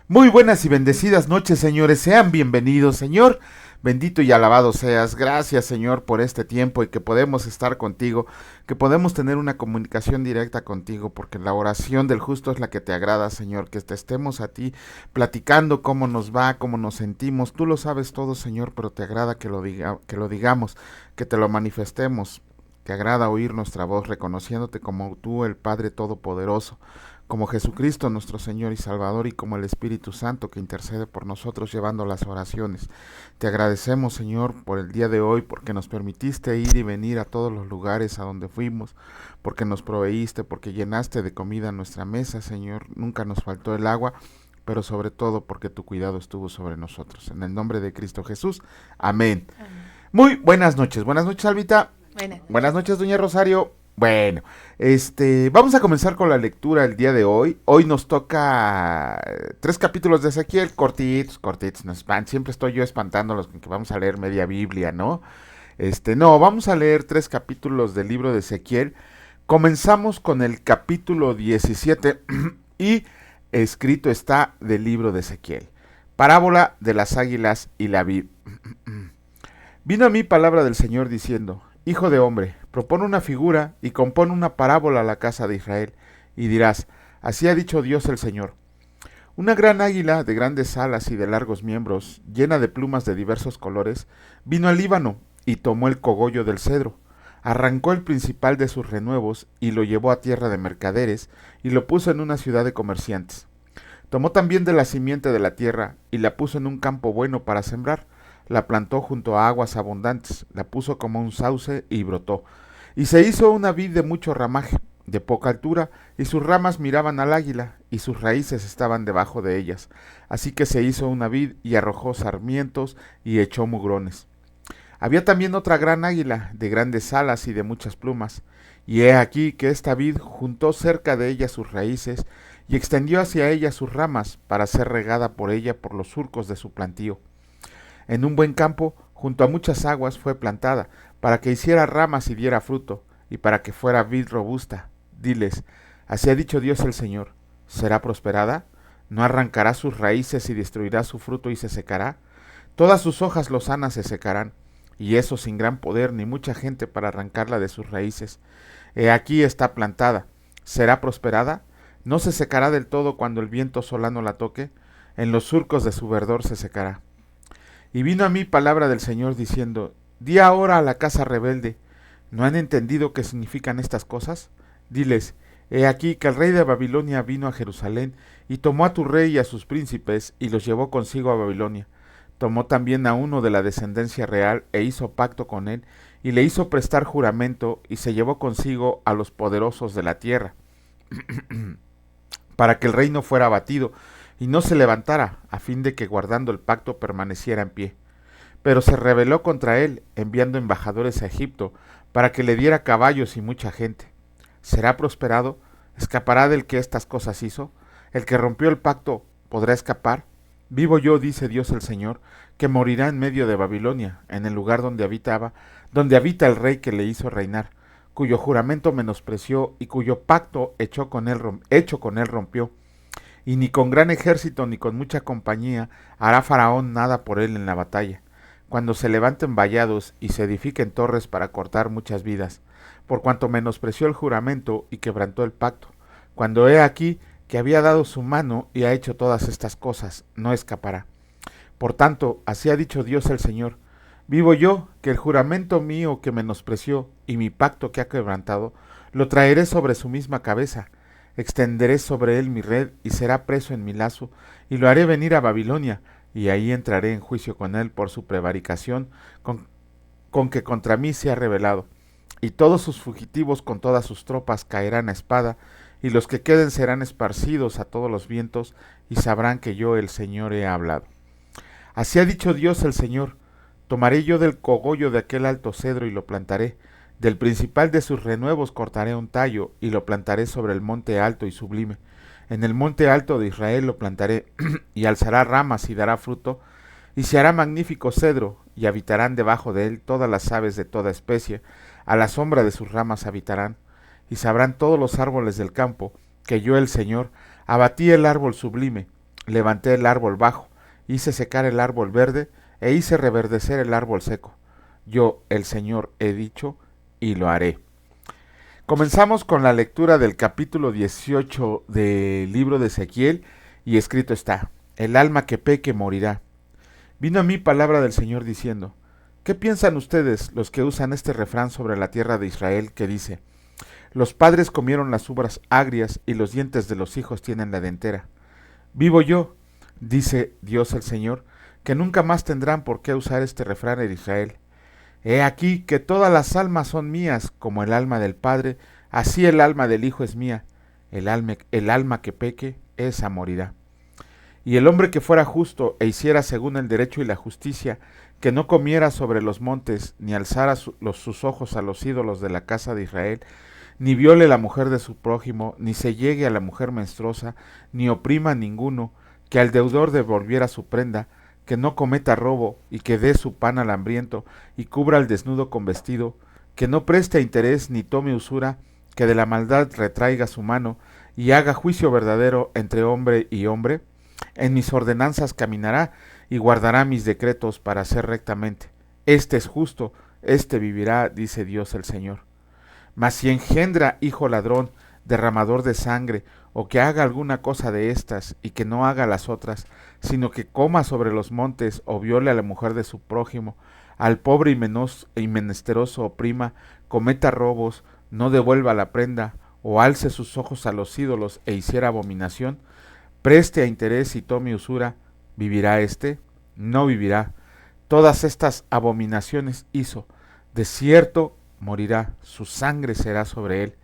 Muy buenas y bendecidas noches, señores. Sean bienvenidos, Señor. Bendito y alabado seas. Gracias, Señor, por este tiempo y que podemos estar contigo, que podemos tener una comunicación directa contigo, porque la oración del justo es la que te agrada, Señor. Que te estemos a ti platicando cómo nos va, cómo nos sentimos. Tú lo sabes todo, Señor, pero te agrada que lo digamos, que te lo manifestemos. Te agrada oír nuestra voz, reconociéndote como tú, el Padre Todopoderoso, como Jesucristo nuestro Señor y Salvador, y como el Espíritu Santo que intercede por nosotros llevando las oraciones. Te agradecemos, Señor, por el día de hoy, porque nos permitiste ir y venir a todos los lugares a donde fuimos, porque nos proveíste, porque llenaste de comida nuestra mesa, Señor. Nunca nos faltó el agua, pero sobre todo porque tu cuidado estuvo sobre nosotros. En el nombre de Cristo Jesús. Amén. Amén. Muy buenas noches. Buenas noches, Albita. Buenas Buenas noches. noches, doña Rosario. Bueno, vamos a comenzar con la lectura el día de hoy. Hoy nos toca tres capítulos de Ezequiel, cortitos, cortitos, siempre estoy yo espantándolos con que vamos a leer media Biblia, ¿no? No, vamos a leer tres capítulos del libro de Ezequiel. Comenzamos con el capítulo 17 y escrito está del libro de Ezequiel. Parábola de las águilas y la vid. Vino a mí palabra del Señor diciendo: Hijo de hombre, propone una figura y compone una parábola a la casa de Israel, y dirás: Así ha dicho Dios el Señor. Una gran águila de grandes alas y de largos miembros, llena de plumas de diversos colores, vino al Líbano y tomó el cogollo del cedro, arrancó el principal de sus renuevos y lo llevó a tierra de mercaderes y lo puso en una ciudad de comerciantes. Tomó también de la simiente de la tierra y la puso en un campo bueno para sembrar, la plantó junto a aguas abundantes, la puso como un sauce y brotó. Y se hizo una vid de mucho ramaje, de poca altura, y sus ramas miraban al águila, y sus raíces estaban debajo de ellas. Así que se hizo una vid y arrojó sarmientos y echó mugrones. Había también otra gran águila, de grandes alas y de muchas plumas. Y he aquí que esta vid juntó cerca de ella sus raíces, y extendió hacia ella sus ramas, para ser regada por ella por los surcos de su plantío. En un buen campo, junto a muchas aguas, fue plantada, para que hiciera ramas y diera fruto, y para que fuera vid robusta. Diles: Así ha dicho Dios el Señor: ¿será prosperada? ¿No arrancará sus raíces y destruirá su fruto y se secará? Todas sus hojas lozanas se secarán, y eso sin gran poder ni mucha gente para arrancarla de sus raíces. He aquí está plantada. ¿Será prosperada? ¿No se secará del todo cuando el viento solano la toque? En los surcos de su verdor se secará. Y vino a mí palabra del Señor diciendo: Di ahora a la casa rebelde: ¿no han entendido qué significan estas cosas? Diles: He aquí que el rey de Babilonia vino a Jerusalén, y tomó a tu rey y a sus príncipes, y los llevó consigo a Babilonia. Tomó también a uno de la descendencia real, e hizo pacto con él, y le hizo prestar juramento, y se llevó consigo a los poderosos de la tierra, para que el reino fuera abatido, y no se levantara, a fin de que guardando el pacto permaneciera en pie. Pero se rebeló contra él, enviando embajadores a Egipto, para que le diera caballos y mucha gente. ¿Será prosperado? ¿Escapará del que estas cosas hizo? ¿El que rompió el pacto podrá escapar? Vivo yo, dice Dios el Señor, que morirá en medio de Babilonia, en el lugar donde habita el rey que le hizo reinar, cuyo juramento menospreció y cuyo pacto hecho con él rompió. Y ni con gran ejército ni con mucha compañía hará Faraón nada por él en la batalla, cuando se levanten vallados y se edifiquen torres para cortar muchas vidas, por cuanto menospreció el juramento y quebrantó el pacto, cuando he aquí que había dado su mano y ha hecho todas estas cosas, no escapará. Por tanto, así ha dicho Dios el Señor: Vivo yo, que el juramento mío que menospreció y mi pacto que ha quebrantado, lo traeré sobre su misma cabeza. Extenderé sobre él mi red y será preso en mi lazo, y lo haré venir a Babilonia, y ahí entraré en juicio con él por su prevaricación con que contra mí se ha rebelado. Y todos sus fugitivos con todas sus tropas caerán a espada, y los que queden serán esparcidos a todos los vientos, y sabrán que yo el Señor he hablado. Así ha dicho Dios el Señor: Tomaré yo del cogollo de aquel alto cedro y lo plantaré, del principal de sus renuevos cortaré un tallo y lo plantaré sobre el monte alto y sublime. En el monte alto de Israel lo plantaré, y alzará ramas y dará fruto, y se hará magnífico cedro, y habitarán debajo de él todas las aves de toda especie, a la sombra de sus ramas habitarán, y sabrán todos los árboles del campo, que yo el Señor abatí el árbol sublime, levanté el árbol bajo, hice secar el árbol verde, e hice reverdecer el árbol seco. Yo, el Señor, he dicho, y lo haré. Comenzamos con la lectura del capítulo 18 del libro de Ezequiel, y escrito está: el alma que peque morirá. Vino a mí palabra del Señor diciendo: ¿qué piensan ustedes, los que usan este refrán sobre la tierra de Israel, que dice: los padres comieron las uvas agrias y los dientes de los hijos tienen la dentera? Vivo yo, dice Dios el Señor, que nunca más tendrán por qué usar este refrán en Israel. He aquí que todas las almas son mías, como el alma del Padre, así el alma del Hijo es mía. El alma que peque, esa morirá. Y el hombre que fuera justo e hiciera según el derecho y la justicia, que no comiera sobre los montes, ni alzara sus ojos a los ídolos de la casa de Israel, ni viole la mujer de su prójimo, ni se llegue a la mujer menstruosa, ni oprima a ninguno, que al deudor devolviera su prenda, que no cometa robo, y que dé su pan al hambriento, y cubra al desnudo con vestido, que no preste interés ni tome usura, que de la maldad retraiga su mano, y haga juicio verdadero entre hombre y hombre. En mis ordenanzas caminará, y guardará mis decretos para hacer rectamente. Este es justo, este vivirá, dice Dios el Señor. Mas si engendra hijo ladrón, derramador de sangre, o que haga alguna cosa de estas, y que no haga las otras, sino que coma sobre los montes, o viole a la mujer de su prójimo, al pobre y menesteroso oprima, cometa robos, no devuelva la prenda, o alce sus ojos a los ídolos, e hiciera abominación, preste a interés y tome usura, ¿vivirá éste? No vivirá. Todas estas abominaciones hizo. De cierto morirá, su sangre será sobre él.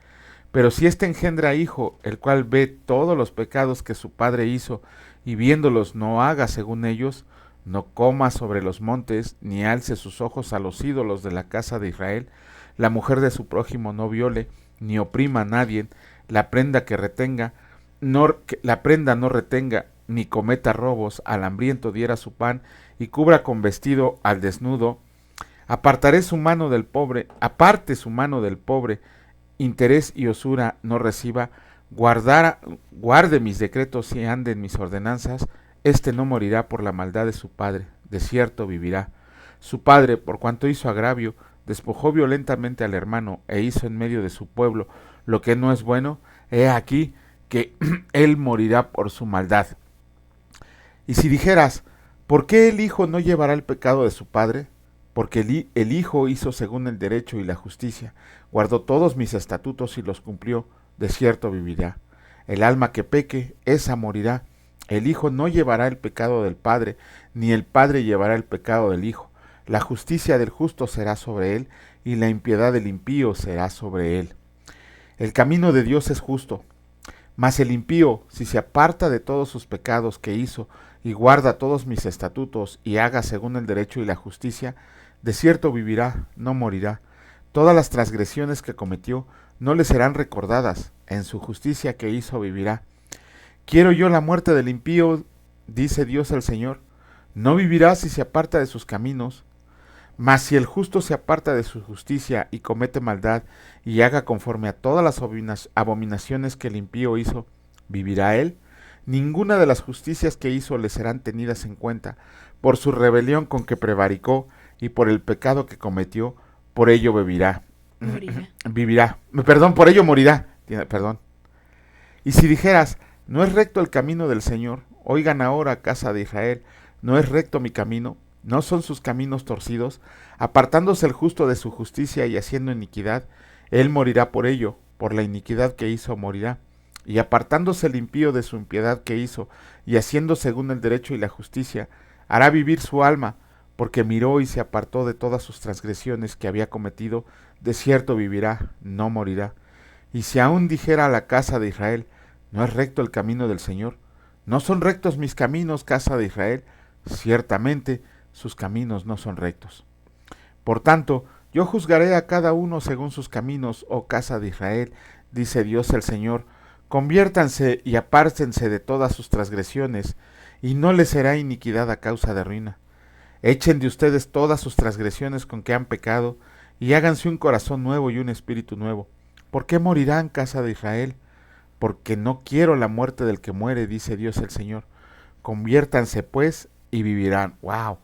Pero si éste engendra hijo, el cual ve todos los pecados que su padre hizo, y viéndolos no haga según ellos, no coma sobre los montes, ni alce sus ojos a los ídolos de la casa de Israel, la mujer de su prójimo no viole, ni oprima a nadie, la prenda que retenga, la prenda no retenga, ni cometa robos, al hambriento diera su pan, y cubra con vestido al desnudo, aparte su mano del pobre, interés y osura no reciba, guarde mis decretos y ande en mis ordenanzas, éste no morirá por la maldad de su padre, de cierto vivirá. Su padre, por cuanto hizo agravio, despojó violentamente al hermano, e hizo en medio de su pueblo lo que no es bueno, he aquí que él morirá por su maldad. Y si dijeras, ¿por qué el hijo no llevará el pecado de su padre? Porque el hijo hizo según el derecho y la justicia, guardó todos mis estatutos y los cumplió, de cierto vivirá. El alma que peque, esa morirá. El hijo no llevará el pecado del padre, ni el padre llevará el pecado del hijo. La justicia del justo será sobre él, y la impiedad del impío será sobre él. El camino de Dios es justo, mas el impío, si se aparta de todos sus pecados que hizo, y guarda todos mis estatutos, y haga según el derecho y la justicia, de cierto vivirá, no morirá. Todas las transgresiones que cometió no le serán recordadas, en su justicia que hizo vivirá. Quiero yo la muerte del impío, dice Dios el Señor. No vivirá si se aparta de sus caminos. Mas si el justo se aparta de su justicia y comete maldad, y haga conforme a todas las abominaciones que el impío hizo, ¿vivirá él? Ninguna de las justicias que hizo le serán tenidas en cuenta. Por su rebelión con que prevaricó, y por el pecado que cometió, por ello vivirá. Por ello morirá. Perdón. Y si dijeras, no es recto el camino del Señor, oigan ahora, casa de Israel, no es recto mi camino, no son sus caminos torcidos, apartándose el justo de su justicia y haciendo iniquidad, él morirá por ello, por la iniquidad que hizo morirá. Y apartándose el impío de su impiedad que hizo, y haciendo según el derecho y la justicia, hará vivir su alma, porque miró y se apartó de todas sus transgresiones que había cometido, de cierto vivirá, no morirá. Y si aún dijera a la casa de Israel, ¿no es recto el camino del Señor? ¿No son rectos mis caminos, casa de Israel? Ciertamente sus caminos no son rectos. Por tanto, yo juzgaré a cada uno según sus caminos, oh casa de Israel, dice Dios el Señor. Conviértanse y apártense de todas sus transgresiones, y no les será iniquidad a causa de ruina. Echen de ustedes todas sus transgresiones con que han pecado, y háganse un corazón nuevo y un espíritu nuevo. ¿Por qué morirán, casa de Israel? Porque no quiero la muerte del que muere, dice Dios el Señor. Conviértanse pues y vivirán. ¡Wow!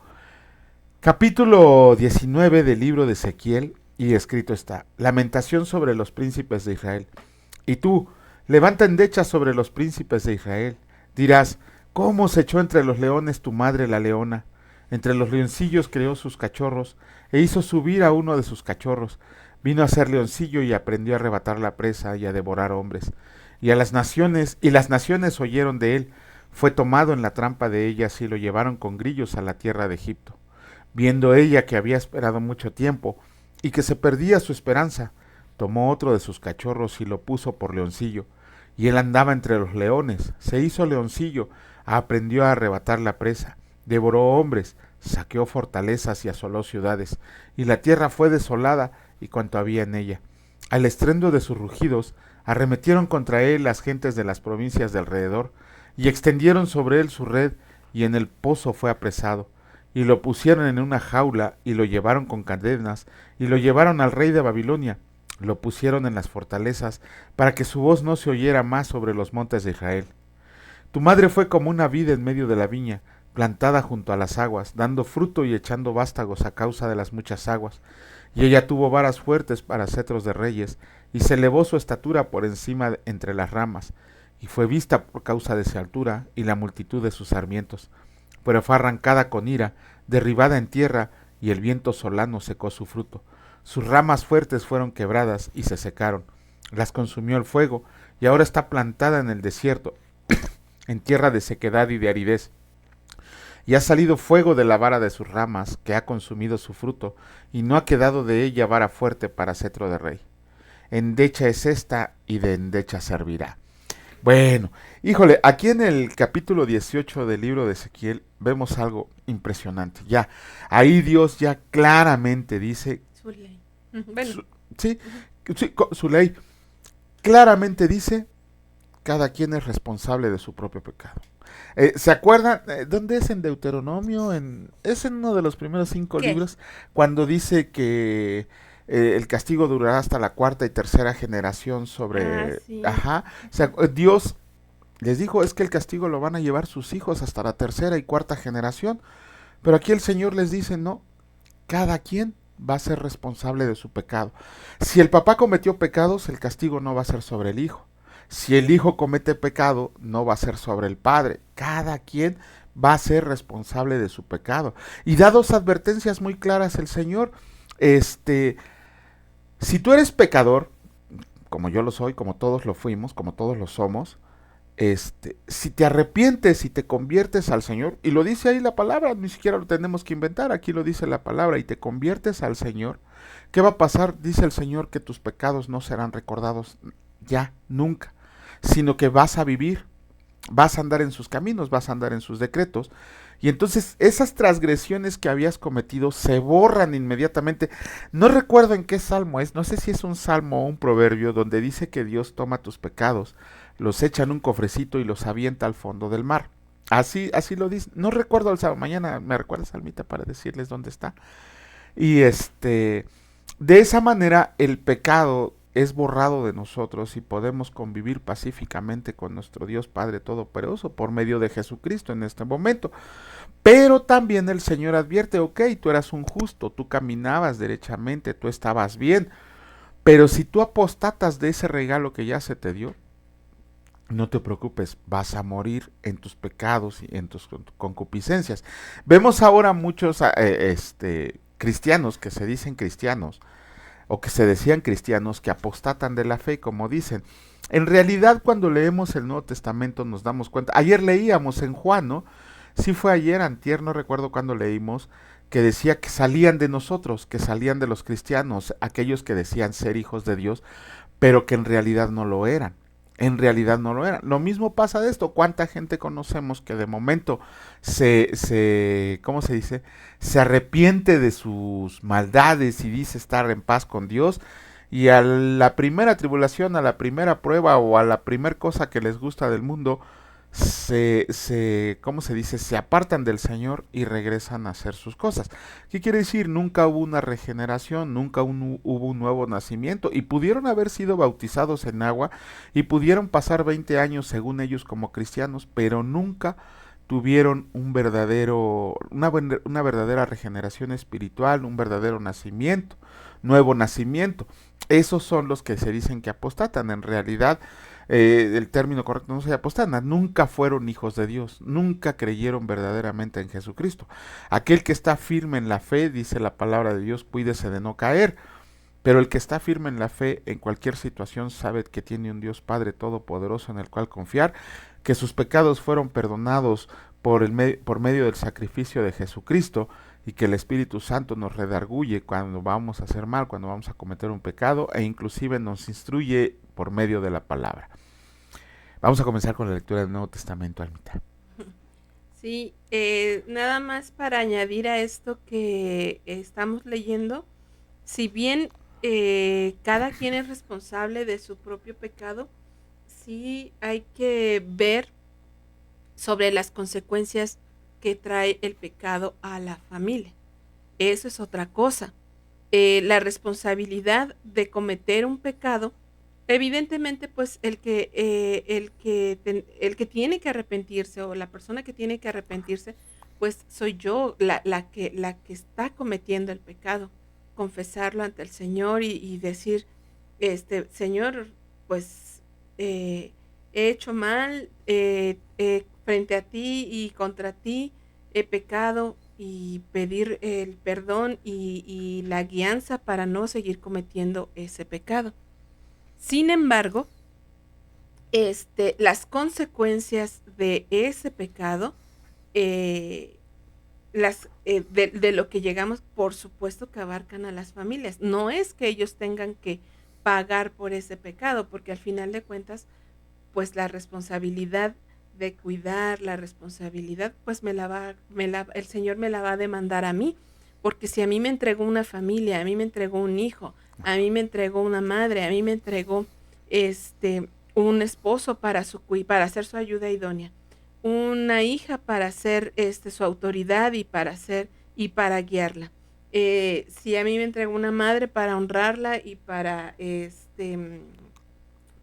Capítulo 19 del libro de Ezequiel, y escrito está: Lamentación sobre los príncipes de Israel. Y tú, levanta endechas sobre los príncipes de Israel. Dirás: ¿cómo se echó entre los leones tu madre la leona? Entre los leoncillos crió sus cachorros, e hizo subir a uno de sus cachorros. Vino a ser leoncillo y aprendió a arrebatar la presa y a devorar hombres. Y las naciones oyeron de él. Fue tomado en la trampa de ellas y lo llevaron con grillos a la tierra de Egipto. Viendo ella que había esperado mucho tiempo y que se perdía su esperanza, tomó otro de sus cachorros y lo puso por leoncillo. Y él andaba entre los leones, se hizo leoncillo, aprendió a arrebatar la presa, devoró hombres, saqueó fortalezas y asoló ciudades, y la tierra fue desolada y cuanto había en ella. Al estruendo de sus rugidos, arremetieron contra él las gentes de las provincias de alrededor, y extendieron sobre él su red, y en el pozo fue apresado. Y lo pusieron en una jaula, y lo llevaron con cadenas, y lo llevaron al rey de Babilonia. Lo pusieron en las fortalezas, para que su voz no se oyera más sobre los montes de Israel. Tu madre fue como una vid en medio de la viña, plantada junto a las aguas, dando fruto y echando vástagos a causa de las muchas aguas. Y ella tuvo varas fuertes para cetros de reyes, y se elevó su estatura por encima entre las ramas, y fue vista por causa de su altura y la multitud de sus sarmientos. Pero fue arrancada con ira, derribada en tierra, y el viento solano secó su fruto. Sus ramas fuertes fueron quebradas y se secaron. Las consumió el fuego, y ahora está plantada en el desierto, en tierra de sequedad y de aridez. Y ha salido fuego de la vara de sus ramas, que ha consumido su fruto, y no ha quedado de ella vara fuerte para cetro de rey. Endecha es esta, y de endecha servirá. Bueno, híjole, aquí en el capítulo 18 del libro de Ezequiel vemos algo impresionante. Ya, ahí Dios ya claramente dice, Su ley. Bueno. Sí, sí, su ley claramente dice, cada quien es responsable de su propio pecado. ¿Se acuerdan? ¿Dónde es en Deuteronomio? Es en uno de los primeros 5 ¿Qué? libros, cuando dice que el castigo durará hasta la cuarta y tercera generación Ah, sobre... sí. Ajá. O sea, Dios les dijo, es que el castigo lo van a llevar sus hijos hasta la tercera y cuarta generación. Pero aquí el Señor les dice, no, cada quien va a ser responsable de su pecado. Si el papá cometió pecados, el castigo no va a ser sobre el hijo. Si el hijo comete pecado, no va a ser sobre el padre. Cada quien va a ser responsable de su pecado. Y da dos advertencias muy claras el Señor. Si tú eres pecador, como yo lo soy, como todos lo fuimos, como todos lo somos, si te arrepientes y te conviertes al Señor, y lo dice ahí la palabra, ni siquiera lo tenemos que inventar, aquí lo dice la palabra, y te conviertes al Señor, ¿qué va a pasar? Dice el Señor que tus pecados no serán recordados ya, nunca, sino que vas a vivir, vas a andar en sus caminos, vas a andar en sus decretos, y entonces esas transgresiones que habías cometido se borran inmediatamente. No recuerdo en qué salmo es, no sé si es un salmo o un proverbio donde dice que Dios toma tus pecados, los echa en un cofrecito y los avienta al fondo del mar. Así lo dice. No recuerdo el salmo, mañana me recuerda Salmita para decirles dónde está. Y de esa manera el pecado es borrado de nosotros y podemos convivir pacíficamente con nuestro Dios Padre Todopoderoso por medio de Jesucristo en este momento. Pero también el Señor advierte, ok, tú eras un justo, tú caminabas derechamente, tú estabas bien, pero si tú apostatas de ese regalo que ya se te dio, no te preocupes, vas a morir en tus pecados y en tus concupiscencias. Vemos ahora muchos cristianos que se dicen cristianos o que se decían cristianos que apostatan de la fe, como dicen. En realidad, cuando leemos el Nuevo Testamento nos damos cuenta. Ayer leíamos en Juan, ¿no? Sí fue ayer, antier, no recuerdo cuándo leímos, que decía que salían de nosotros, que salían de los cristianos, aquellos que decían ser hijos de Dios, pero que en realidad no lo eran. En realidad no lo eran. Lo mismo pasa de esto. ¿Cuánta gente conocemos que de momento ¿cómo se dice? Se arrepiente de sus maldades y dice estar en paz con Dios, y a la primera tribulación, a la primera prueba o a la primera cosa que les gusta del mundo, ¿cómo se dice? Se apartan del Señor y regresan a hacer sus cosas. ¿Qué quiere decir? Nunca hubo una regeneración, nunca hubo un nuevo nacimiento, y pudieron haber sido bautizados en agua y pudieron pasar 20 años según ellos como cristianos, pero nunca tuvieron una verdadera regeneración espiritual, un verdadero nacimiento, nuevo nacimiento. Esos son los que se dicen que apostatan. En realidad, el término correcto no se apostatan, nunca fueron hijos de Dios, nunca creyeron verdaderamente en Jesucristo. Aquel que está firme en la fe, dice la palabra de Dios, cuídese de no caer. Pero el que está firme en la fe en cualquier situación sabe que tiene un Dios Padre Todopoderoso en el cual confiar, que sus pecados fueron perdonados por medio del sacrificio de Jesucristo, y que el Espíritu Santo nos redarguye cuando vamos a hacer mal, cuando vamos a cometer un pecado, e inclusive nos instruye por medio de la palabra. Vamos a comenzar con la lectura del Nuevo Testamento, Almita. Sí, nada más para añadir a esto que estamos leyendo, si bien cada quien es responsable de su propio pecado, sí hay que ver sobre las consecuencias que trae el pecado a la familia. Eso es otra cosa. La responsabilidad de cometer un pecado, evidentemente, pues el que tiene que arrepentirse, o la persona que tiene que arrepentirse, pues soy yo, la que está cometiendo el pecado. Confesarlo ante el Señor y decir, Señor, pues he hecho mal, frente a ti y contra ti he pecado, y pedir el perdón y la guianza para no seguir cometiendo ese pecado. Sin embargo, las consecuencias de ese pecado, de lo que llegamos, por supuesto que abarcan a las familias. No es que ellos tengan que pagar por ese pecado, porque al final de cuentas, pues la responsabilidad de cuidar, la responsabilidad, pues el Señor me la va a demandar a mí, porque si a mí me entregó una familia, a mí me entregó un hijo, a mí me entregó una madre, a mí me entregó un esposo para hacer su ayuda idónea, una hija para ser su autoridad y para guiarla. Si a mí me entregó una madre para honrarla y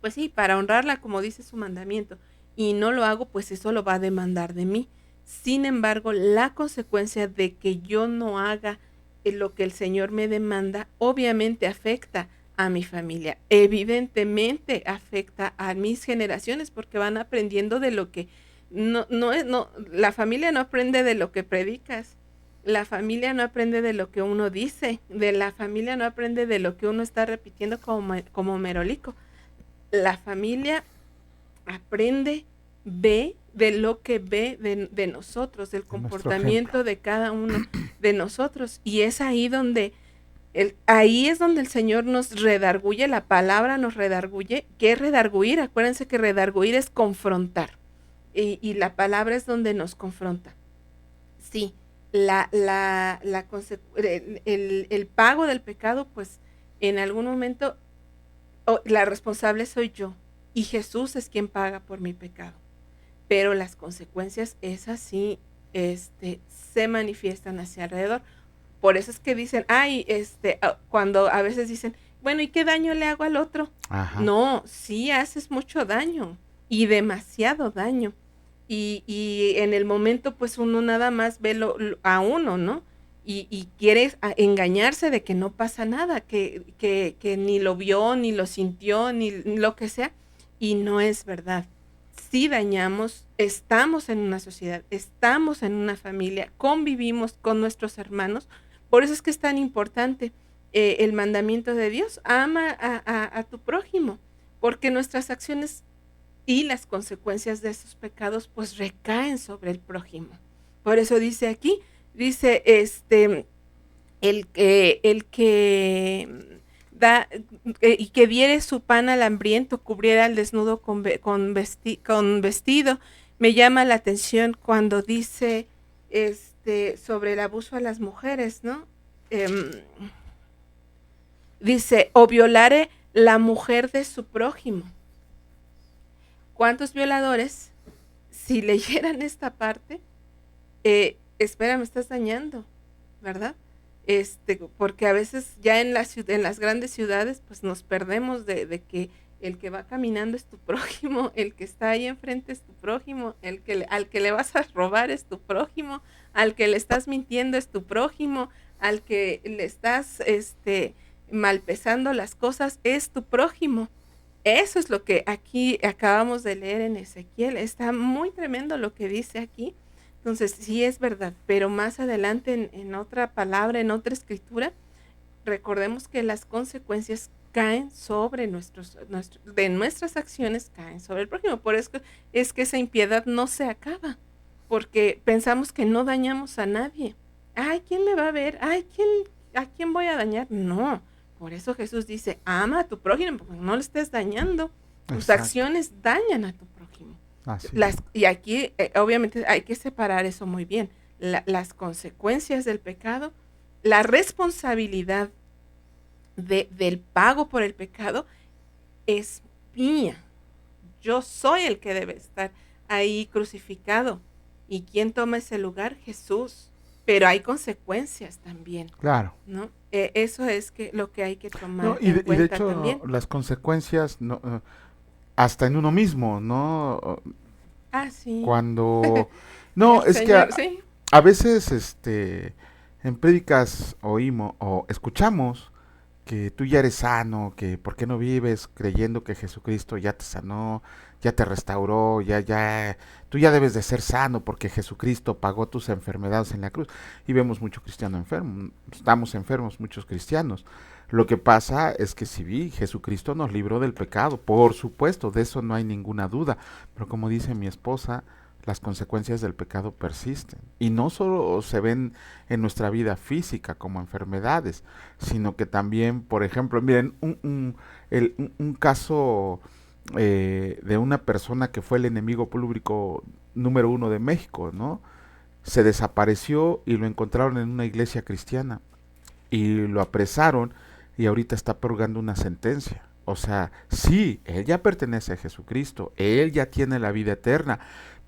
pues sí, para honrarla como dice su mandamiento, y no lo hago, pues eso lo va a demandar de mí. Sin embargo, la consecuencia de que yo no haga lo que el Señor me demanda, obviamente afecta a mi familia, evidentemente afecta a mis generaciones, porque van aprendiendo de lo que la familia no aprende de lo que predicas, la familia no aprende de lo que uno dice, de la familia no aprende de lo que uno está repitiendo como merolico. La familia aprende, ve de lo que ve de nosotros, del comportamiento de cada uno de nosotros, y es ahí donde ahí es donde el Señor nos redarguye, la palabra nos redarguye. ¿Qué es redarguir? Acuérdense que redarguir es confrontar, y la palabra es donde nos confronta. Sí, el pago del pecado, pues en algún momento la responsable soy yo, y Jesús es quien paga por mi pecado. Pero las consecuencias, esas sí, se manifiestan hacia alrededor. Por eso es que dicen, cuando a veces dicen, bueno, ¿y qué daño le hago al otro? Ajá. No, sí haces mucho daño, y demasiado daño. Y en el momento, pues uno nada más ve a uno, ¿no? Y quiere engañarse de que no pasa nada, que ni lo vio, ni lo sintió, ni lo que sea, y no es verdad. Sí dañamos, estamos en una sociedad, estamos en una familia, convivimos con nuestros hermanos. Por eso es que es tan importante el mandamiento de Dios: ama a tu prójimo, porque nuestras acciones y las consecuencias de esos pecados pues recaen sobre el prójimo. Por eso dice aquí, dice el que da y que diere su pan al hambriento, cubriera al desnudo con vestido. Me llama la atención cuando dice sobre el abuso a las mujeres, ¿no? Dice, o violare la mujer de su prójimo. ¿Cuántos violadores, si leyeran esta parte, espera, me estás dañando, ¿verdad? Porque a veces ya en las grandes ciudades pues nos perdemos de que el que va caminando es tu prójimo, el que está ahí enfrente es tu prójimo, al que le vas a robar es tu prójimo, al que le estás mintiendo es tu prójimo, al que le estás malpesando las cosas es tu prójimo. Eso es lo que aquí acabamos de leer en Ezequiel. Está muy tremendo lo que dice aquí. Entonces, sí es verdad, pero más adelante en otra palabra, en otra escritura, recordemos que las consecuencias caen sobre de nuestras acciones, caen sobre el prójimo. Por eso es que esa impiedad no se acaba, porque pensamos que no dañamos a nadie. Ay, ¿quién me va a ver? Ay, ¿a quién voy a dañar? No, por eso Jesús dice, ama a tu prójimo, porque no le estés dañando. Tus Exacto. acciones dañan a tu prójimo. Así Y aquí, obviamente, hay que separar eso muy bien. Las consecuencias del pecado, la responsabilidad del pago por el pecado es mía. Yo soy el que debe estar ahí crucificado. ¿Y quién toma ese lugar? Jesús. Pero hay consecuencias también, claro. ¿no? Eso es lo que hay que No, tomar y en de cuenta hecho, también. las consecuencias, no, hasta en uno mismo, ¿no? Ah, sí. Cuando... No, El es que Señor, sí. a veces, en prédicas oímos o escuchamos que tú ya eres sano, que por qué no vives creyendo que Jesucristo ya te sanó, ya te restauró, tú ya debes de ser sano porque Jesucristo pagó tus enfermedades en la cruz. Y vemos mucho cristiano enfermo, estamos enfermos muchos cristianos. Lo que pasa es que sí, Jesucristo nos libró del pecado, por supuesto, de eso no hay ninguna duda, pero como dice mi esposa, las consecuencias del pecado persisten. Y no solo se ven en nuestra vida física como enfermedades, sino que también, por ejemplo, miren, un caso de una persona que fue el enemigo público número uno de México, ¿no? Se desapareció y lo encontraron en una iglesia cristiana y lo apresaron y ahorita está purgando una sentencia. O sea, sí, él ya pertenece a Jesucristo, él ya tiene la vida eterna,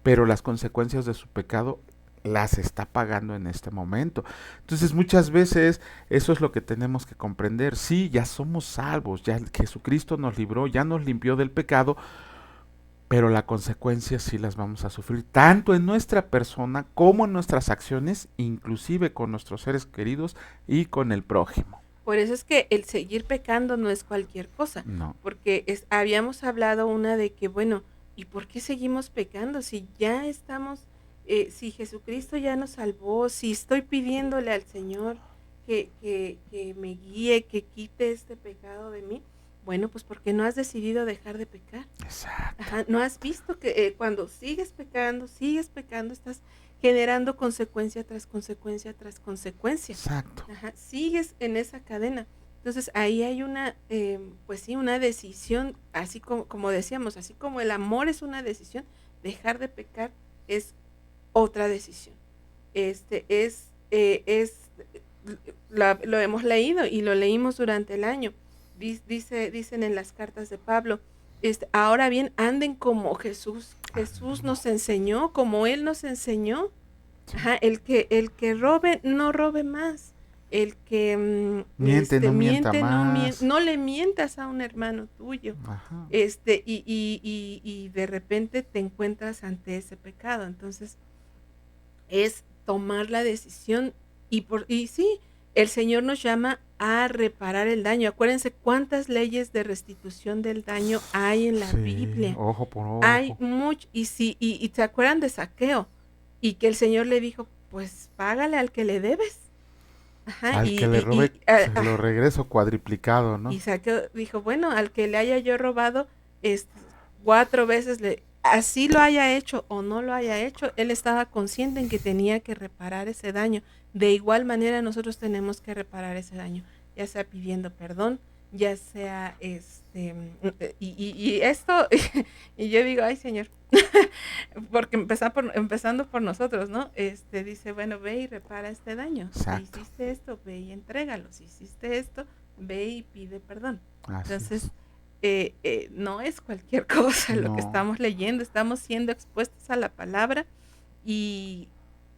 pero las consecuencias de su pecado las está pagando en este momento. Entonces muchas veces eso es lo que tenemos que comprender. Sí, ya somos salvos, ya Jesucristo nos libró, ya nos limpió del pecado, pero las consecuencias sí las vamos a sufrir, tanto en nuestra persona como en nuestras acciones, inclusive con nuestros seres queridos y con el prójimo. Por eso es que el seguir pecando no es cualquier cosa, No, porque habíamos hablado una de que, bueno, ¿y por qué seguimos pecando? Si ya estamos, si Jesucristo ya nos salvó, si estoy pidiéndole al Señor que me guíe, que quite este pecado de mí, bueno, pues porque no has decidido dejar de pecar. exacto, Ajá, ¿no has visto que cuando sigues pecando, estás generando consecuencia tras consecuencia tras consecuencia? exacto. Ajá, sigues en esa cadena. Entonces ahí hay pues sí, una decisión, así como decíamos, así como el amor es una decisión, dejar de pecar es otra decisión. Lo hemos leído y lo leímos durante el año. Dicen en las cartas de Pablo, ahora bien, anden como Jesús nos enseñó, como Él nos enseñó. Sí. Ajá, el que robe, no robe más. El que Miente, no mienta miente, más. no le mientas a un hermano tuyo. Ajá. Y de repente te encuentras ante ese pecado. Entonces, es tomar la decisión y sí, el Señor nos llama a reparar el daño. Acuérdense cuántas leyes de restitución del daño hay en la Sí, Biblia. ojo por Hay ojo. mucho, y se acuerdan de Saqueo, y que el Señor le dijo, pues págale al que le debes. Ajá, Al que le robe, se lo regreso cuadriplicado, ¿no? y Saqueo dijo, bueno, al que le haya yo robado 4 veces, así lo haya hecho o no lo haya hecho, él estaba consciente en que tenía que reparar ese daño. De igual manera nosotros tenemos que reparar ese daño, ya sea pidiendo perdón, ya sea y esto, y yo digo, ay Señor, porque empezando por nosotros, ¿no? Dice, bueno, ve y repara este daño. Exacto. Si hiciste esto, ve y entrégalo. Si hiciste esto, ve y pide perdón. Así Entonces, es. no es cualquier cosa lo que No. estamos leyendo, estamos siendo expuestos a la palabra y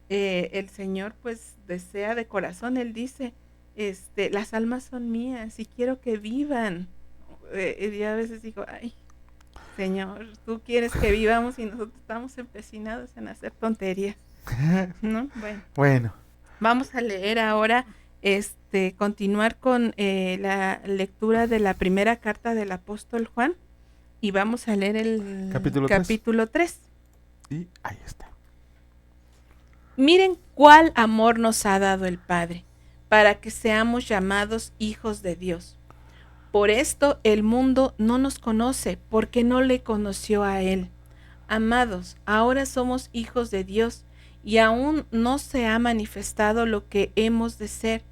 el Señor pues desea de corazón, Él dice, las almas son mías y quiero que vivan. y a veces digo, ay, Señor, tú quieres que vivamos y nosotros estamos empecinados en hacer tonterías, ¿no? Bueno. Vamos a leer ahora, continuar con la lectura de la primera carta del apóstol Juan, y vamos a leer el capítulo 3. Y ahí está. Miren cuál amor nos ha dado el Padre, para que seamos llamados hijos de Dios. Por esto el mundo no nos conoce, porque no le conoció a Él. Amados, ahora somos hijos de Dios, y aún no se ha manifestado lo que hemos de ser,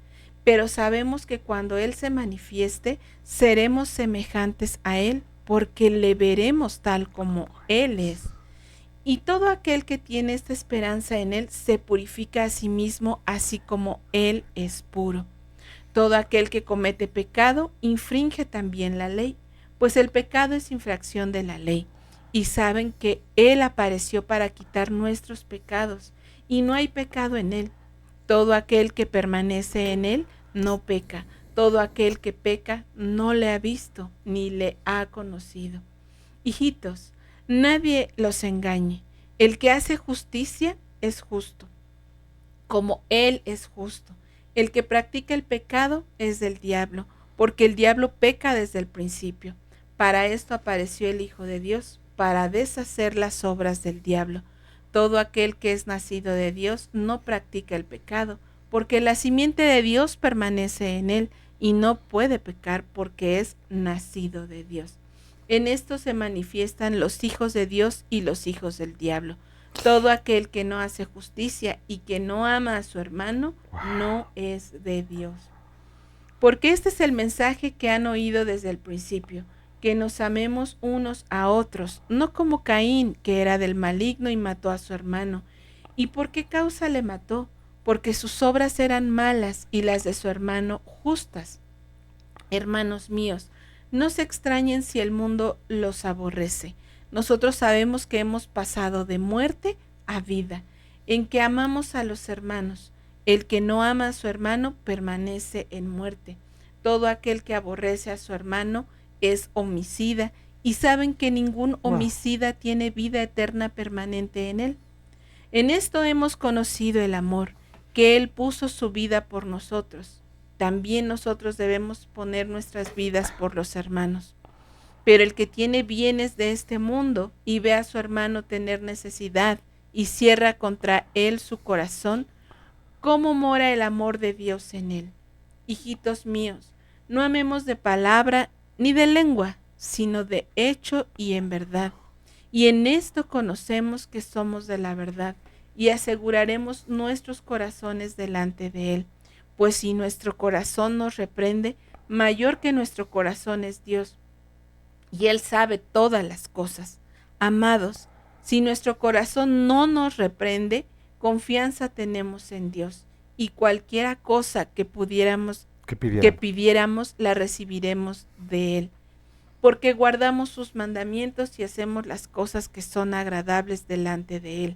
pero sabemos que cuando Él se manifieste, seremos semejantes a Él, porque le veremos tal como Él es. Y todo aquel que tiene esta esperanza en Él se purifica a sí mismo, así como Él es puro. Todo aquel que comete pecado infringe también la ley, pues el pecado es infracción de la ley. Y saben que Él apareció para quitar nuestros pecados, y no hay pecado en Él. Todo aquel que permanece en Él no peca. Todo aquel que peca no le ha visto ni le ha conocido. Hijitos, nadie los engañe. El que hace justicia es justo, como Él es justo. El que practica el pecado es del diablo, porque el diablo peca desde el principio. Para esto apareció el Hijo de Dios, para deshacer las obras del diablo. Todo aquel que es nacido de Dios no practica el pecado, porque la simiente de Dios permanece en él y no puede pecar porque es nacido de Dios. En esto se manifiestan los hijos de Dios y los hijos del diablo. Todo aquel que no hace justicia y que no ama a su hermano no es de Dios. Porque este es el mensaje que han oído desde el principio, que nos amemos unos a otros, no como Caín, que era del maligno y mató a su hermano. ¿Y por qué causa le mató? Porque sus obras eran malas y las de su hermano justas. Hermanos míos, no se extrañen si el mundo los aborrece. Nosotros sabemos que hemos pasado de muerte a vida, en que amamos a los hermanos. El que no ama a su hermano permanece en muerte. Todo aquel que aborrece a su hermano es homicida, y saben que ningún homicida tiene vida eterna permanente en él. En esto hemos conocido el amor, que Él puso su vida por nosotros. También nosotros debemos poner nuestras vidas por los hermanos. Pero el que tiene bienes de este mundo y ve a su hermano tener necesidad y cierra contra él su corazón, ¿cómo mora el amor de Dios en él? Hijitos míos, no amemos de palabra ni de lengua, sino de hecho y en verdad. Y en esto conocemos que somos de la verdad y aseguraremos nuestros corazones delante de Él. Pues si nuestro corazón nos reprende, mayor que nuestro corazón es Dios, y Él sabe todas las cosas. Amados, si nuestro corazón no nos reprende, confianza tenemos en Dios, y cualquiera cosa que pidiéramos, la recibiremos de Él. Porque guardamos sus mandamientos y hacemos las cosas que son agradables delante de Él.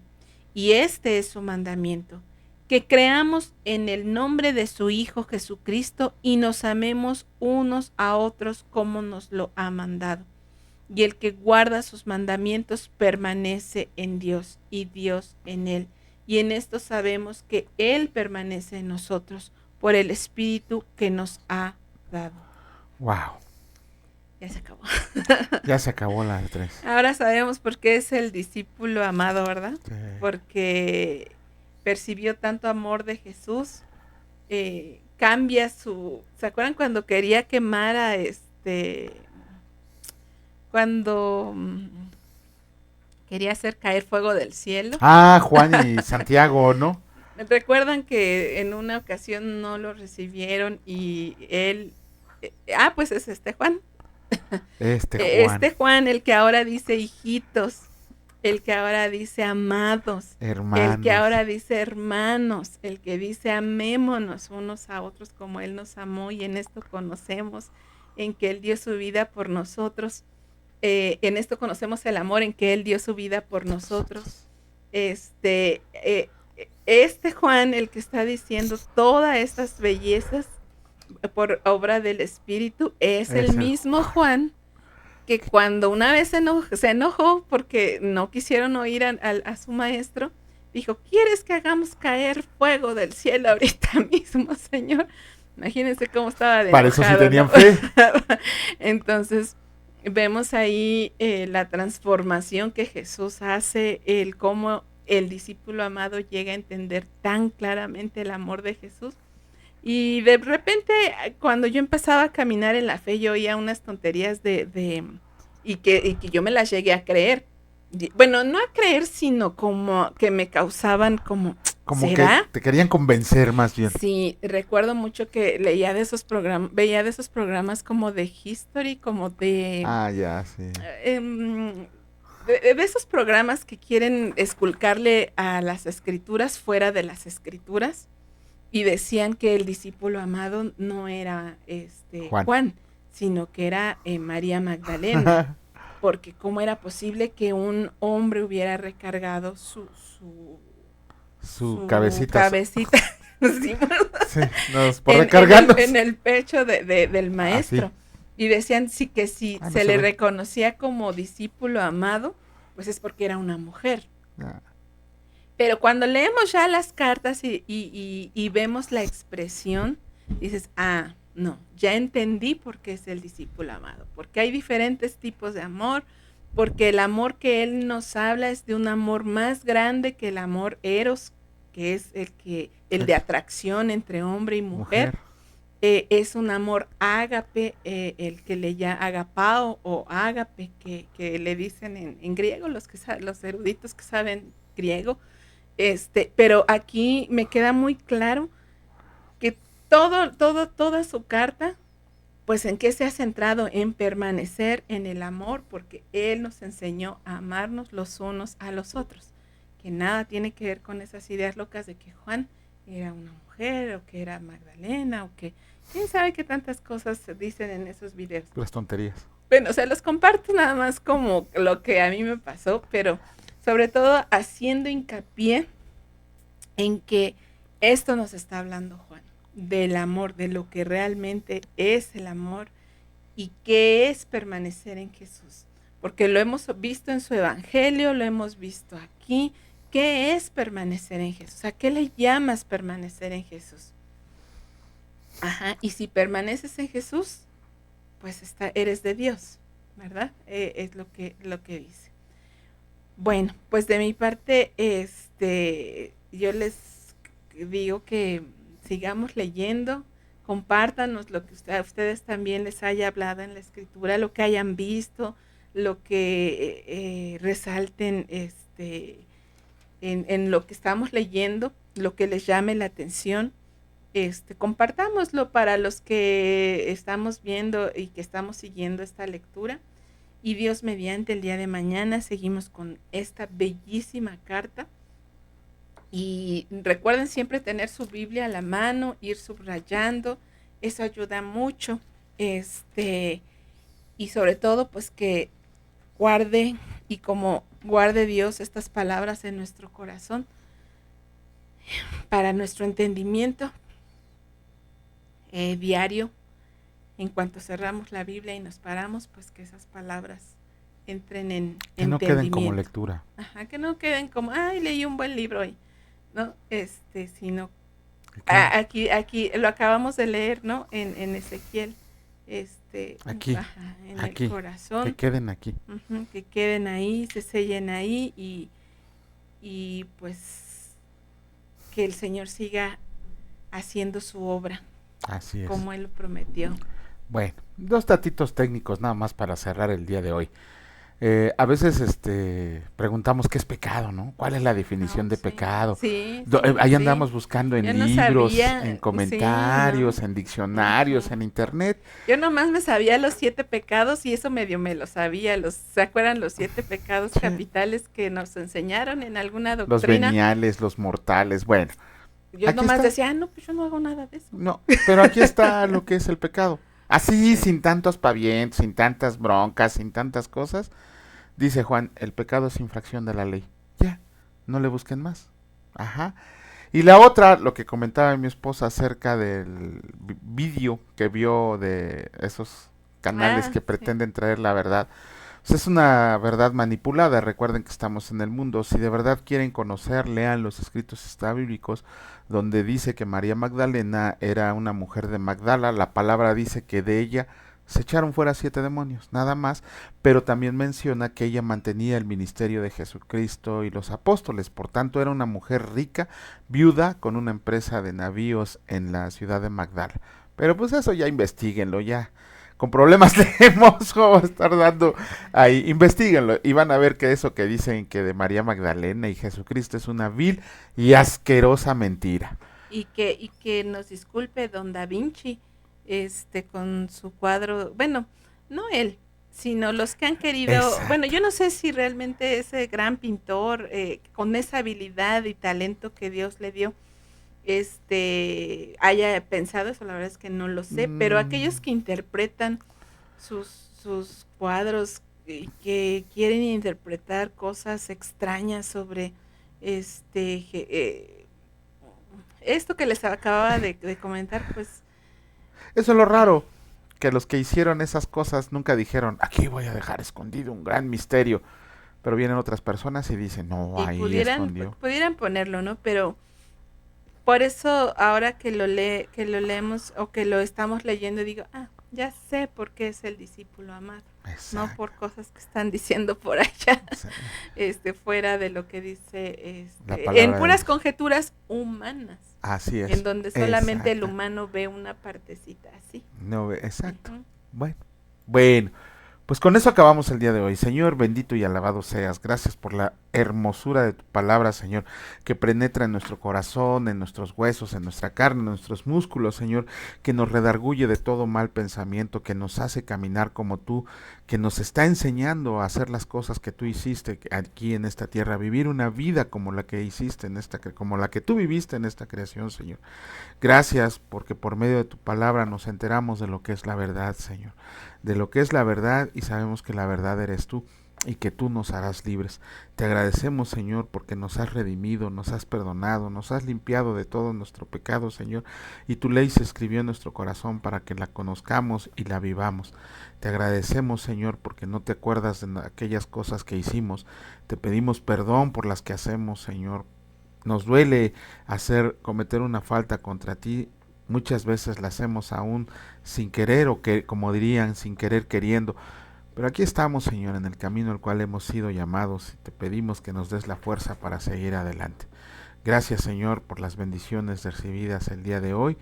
Y este es su mandamiento, que creamos en el nombre de su Hijo Jesucristo y nos amemos unos a otros como nos lo ha mandado. Y el que guarda sus mandamientos permanece en Dios y Dios en él. Y en esto sabemos que Él permanece en nosotros por el Espíritu que nos ha dado. Wow. Ya se acabó. Ya se acabó la 3. Ahora sabemos por qué es el discípulo amado, ¿verdad? Sí. Porque percibió tanto amor de Jesús. Cambia su... ¿Se acuerdan cuando quería quemar a cuando quería hacer caer fuego del cielo? Ah, Juan y Santiago, ¿no? Recuerdan que en una ocasión no lo recibieron y él... pues es Juan. Juan. Juan, el que ahora dice hijitos, el que ahora dice amados, hermanos. El que ahora dice hermanos, el que dice amémonos unos a otros como Él nos amó, y en esto conocemos en que Él dio su vida por nosotros. En esto conocemos el amor en que Él dio su vida por nosotros. Juan, el que está diciendo todas estas bellezas, por obra del Espíritu, es el Es el mismo Juan que cuando una vez se enojó porque no quisieron oír a su maestro, dijo, ¿quieres que hagamos caer fuego del cielo ahorita mismo, Señor? Imagínense cómo estaba de Para eso sí enojado, ¿no? tenían fe. Entonces, vemos ahí la transformación que Jesús hace, el cómo el discípulo amado llega a entender tan claramente el amor de Jesús. Y de repente, cuando yo empezaba a caminar en la fe, yo oía unas tonterías y que yo me las llegué a creer. Bueno, no a creer, sino como que me causaban como, Como que ¿será? te querían convencer más bien. Sí, recuerdo mucho que leía de esos programas, veía de esos programas como de History, como de, Ah, ya, sí. em, de esos programas que quieren esculcarle a las escrituras fuera de las escrituras y decían que el discípulo amado no era Juan. Juan, sino que era María Magdalena, porque cómo era posible que un hombre hubiera recargado Su su cabecita. cabecita sí, Sí, por recargarnos. en el pecho del maestro. Así. Y decían sí que si Ah, no se se le ve. reconocía como discípulo amado, pues es porque era una mujer. Ah, Pero cuando leemos ya las cartas y vemos la expresión, dices, ah, no, ya entendí por qué es el discípulo amado, porque hay diferentes tipos de amor, porque el amor que él nos habla es de un amor más grande que el amor eros, que es el de atracción entre hombre y mujer. Es un amor ágape, el que le llama agapao o ágape, que le dicen en griego, los eruditos que saben griego. Pero aquí me queda muy claro que toda su carta, pues en qué se ha centrado, en permanecer en el amor, porque Él nos enseñó a amarnos los unos a los otros, que nada tiene que ver con esas ideas locas de que Juan era una mujer, o que era Magdalena, o que quién sabe qué tantas cosas se dicen en esos videos. Las tonterías. Bueno, o sea, los comparto nada más como lo que a mí me pasó, pero sobre todo haciendo hincapié en que esto nos está hablando Juan, del amor, de lo que realmente es el amor y qué es permanecer en Jesús. Porque lo hemos visto en su evangelio, lo hemos visto aquí. ¿Qué es permanecer en Jesús? ¿A qué le llamas permanecer en Jesús? Ajá, y si permaneces en Jesús, pues eres de Dios, ¿verdad? Es lo que dice. Bueno, pues de mi parte, yo les digo que sigamos leyendo, compártanos lo que a ustedes también les haya hablado en la escritura, lo que hayan visto, lo que resalten en lo que estamos leyendo, lo que les llame la atención. Compartámoslo para los que estamos viendo y que estamos siguiendo esta lectura. Y Dios mediante, el día de mañana seguimos con esta bellísima carta. Y recuerden siempre tener su Biblia a la mano, ir subrayando, eso ayuda mucho. Y sobre todo, pues que guarde, y como guarde Dios estas palabras en nuestro corazón, para nuestro entendimiento diario. En cuanto cerramos la Biblia y nos paramos, pues que esas palabras entren en que no queden como lectura. Ajá, que no queden como, ay, leí un buen libro hoy, ¿no? Sino, aquí lo acabamos de leer, ¿no? En Ezequiel, aquí, ajá, en aquí, el corazón. que queden aquí. Que queden ahí, se sellen ahí y pues que el Señor siga haciendo su obra. Así es. Como Él lo prometió. Bueno, 2 datitos técnicos nada más para cerrar el día de hoy. A veces preguntamos qué es pecado, ¿no? ¿Cuál es la definición de pecado? Sí, ahí andamos buscando en libros, en comentarios, no. en diccionarios, en internet. Yo nomás me sabía los 7 pecados y eso medio me lo sabía. ¿Se acuerdan los 7 pecados capitales que nos enseñaron en alguna doctrina? Los veniales, los mortales, bueno. Yo nomás decía, no, pues yo no hago nada de eso. No, pero aquí está lo que es el pecado. Así, sin tantos pavientos, sin tantas broncas, sin tantas cosas, dice Juan, el pecado es infracción de la ley. Ya, no le busquen más. Ajá. Y la otra, lo que comentaba mi esposa acerca del vídeo que vio de esos canales Ah, que sí. pretenden traer la verdad. Pues es una verdad manipulada. Recuerden que estamos en el mundo. Si de verdad quieren conocer, lean los escritos bíblicos donde dice que María Magdalena era una mujer de Magdala. La palabra dice que de ella se echaron fuera 7 demonios, nada más, pero también menciona que ella mantenía el ministerio de Jesucristo y los apóstoles. Por tanto, era una mujer rica, viuda, con una empresa de navíos en la ciudad de Magdala. Pero pues eso ya investiguenlo, ya con problemas tenemos como estar dando ahí, investiguenlo y van a ver que eso que dicen que de María Magdalena y Jesucristo es una vil y asquerosa mentira. Y que nos disculpe don Da Vinci, con su cuadro, bueno, no él, sino los que han querido, bueno, Exacto. yo no sé si realmente ese gran pintor, con esa habilidad y talento que Dios le dio, haya pensado eso, la verdad es que no lo sé, pero aquellos Mm, que interpretan sus cuadros y que quieren interpretar cosas extrañas sobre esto que les acababa de comentar, pues eso es lo raro, que los que hicieron esas cosas nunca dijeron, aquí voy a dejar escondido un gran misterio, pero vienen otras personas y dicen, no, y ahí escondió. pudieran ponerlo, ¿no? Pero por eso ahora que lo leemos o que lo estamos leyendo, digo, ah, ya sé por qué es el discípulo amado, no por Exacto. cosas que están diciendo por allá, Sí, fuera de lo que dice, la en palabra de puras Dios. conjeturas humanas, Así en es. donde solamente el Exacto. humano ve una partecita así. No, exacto. Ujú. Bueno. Bueno. Pues con eso acabamos el día de hoy. Señor, bendito y alabado seas. Gracias por la hermosura de tu palabra, Señor, que penetra en nuestro corazón, en nuestros huesos, en nuestra carne, en nuestros músculos, Señor, que nos redarguye de todo mal pensamiento, que nos hace caminar como tú, que nos está enseñando a hacer las cosas que tú hiciste aquí en esta tierra, a vivir una vida como la que hiciste en esta, como la que tú viviste en esta creación, Señor. Gracias porque por medio de tu palabra nos enteramos de lo que es la verdad, Señor, de lo que es la verdad y sabemos que la verdad eres tú y que tú nos harás libres. Te agradecemos, Señor, porque nos has redimido, nos has perdonado, nos has limpiado de todo nuestro pecado, Señor, y tu ley se escribió en nuestro corazón para que la conozcamos y la vivamos. Te agradecemos, Señor, porque no te acuerdas de aquellas cosas que hicimos. Te pedimos perdón por las que hacemos, Señor. Nos duele cometer una falta contra ti. Muchas veces la hacemos aún sin querer o que, como dirían, sin querer queriendo. Pero aquí estamos, Señor, en el camino al cual hemos sido llamados y te pedimos que nos des la fuerza para seguir adelante. Gracias, Señor, por las bendiciones recibidas el día de hoy.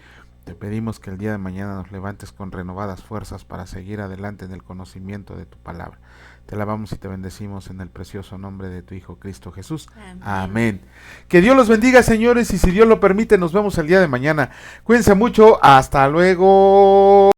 Te pedimos que el día de mañana nos levantes con renovadas fuerzas para seguir adelante en el conocimiento de tu palabra. Te alabamos y te bendecimos en el precioso nombre de tu Hijo Cristo Jesús. Amén. Amén. Que Dios los bendiga, señores, y si Dios lo permite, nos vemos el día de mañana. Cuídense mucho. Hasta luego.